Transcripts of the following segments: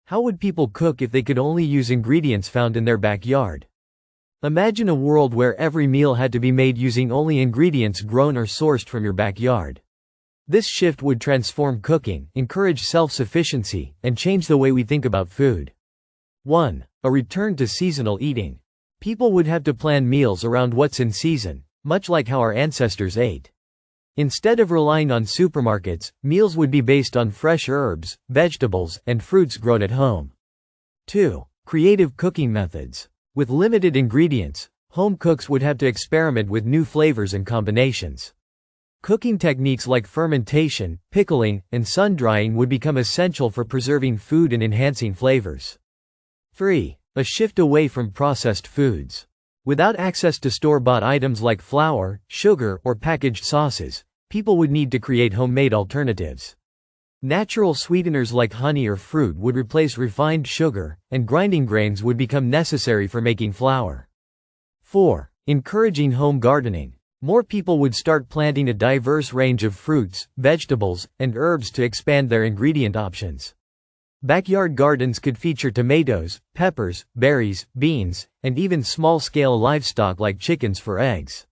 How would people cook if they could only use ingredients found in their backyard? Imagine a world where every meal had to be made using only ingredients grown or sourced from your backyard. This shift would transform cooking, encourage self-sufficiency, and change the way we think about food. 1. A return to seasonal eating. People would have to plan meals around what's in season, much like how our ancestors ate. Instead of relying on supermarkets, meals would be based on fresh herbs, vegetables, and fruits grown at home. 2. Creative cooking methods. With limited ingredients, home cooks would have to experiment with new flavors and combinations. Cooking techniques like fermentation, pickling, and sun-drying would become essential for preserving food and enhancing flavors. 3. A shift away from processed foods. Without access to store-bought items like flour, sugar, or packaged sauces, people would need to create homemade alternatives. Natural sweeteners like honey or fruit would replace refined sugar, and grinding grains would become necessary for making flour. 4. Encouraging home gardening. More people would start planting a diverse range of fruits, vegetables, and herbs to expand their ingredient options. Backyard gardens could feature tomatoes, peppers, berries, beans, and even small-scale livestock like chickens for eggs.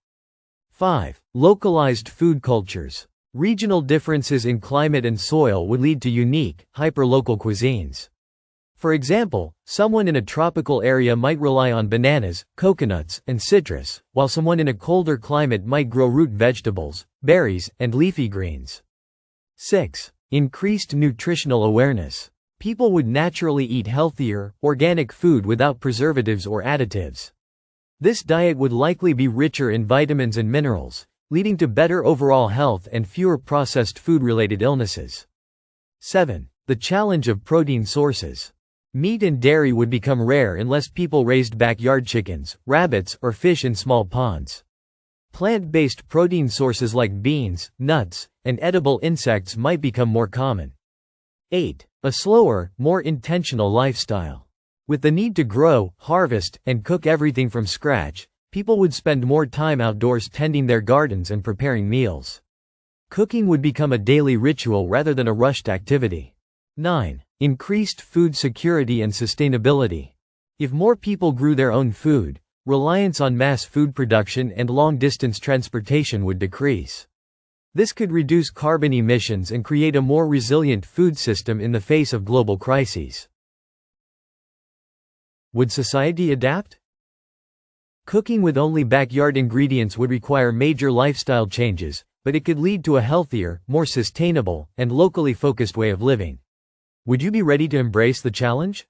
5. Localized food cultures. Regional differences in climate and soil would lead to unique, hyper-local cuisines. For example, someone in a tropical area might rely on bananas, coconuts, and citrus, while someone in a colder climate might grow root vegetables, berries, and leafy greens. 6. Increased nutritional awareness. People would naturally eat healthier, organic food without preservatives or additives. This diet would likely be richer in vitamins and minerals, leading to better overall health and fewer processed food-related illnesses. 7. The challenge of protein sources. Meat and dairy would become rare unless people raised backyard chickens, rabbits, or fish in small ponds. Plant-based protein sources like beans, nuts, and edible insects might become more common. 8. A slower, more intentional lifestyle. With the need to grow, harvest, and cook everything from scratch, people would spend more time outdoors tending their gardens and preparing meals. Cooking would become a daily ritual rather than a rushed activity. 9. Increased food security and sustainability. If more people grew their own food, reliance on mass food production and long-distance transportation would decrease. This could reduce carbon emissions and create a more resilient food system in the face of global crises. Would society adapt? Cooking with only backyard ingredients would require major lifestyle changes, but it could lead to a healthier, more sustainable, and locally focused way of living. Would you be ready to embrace the challenge?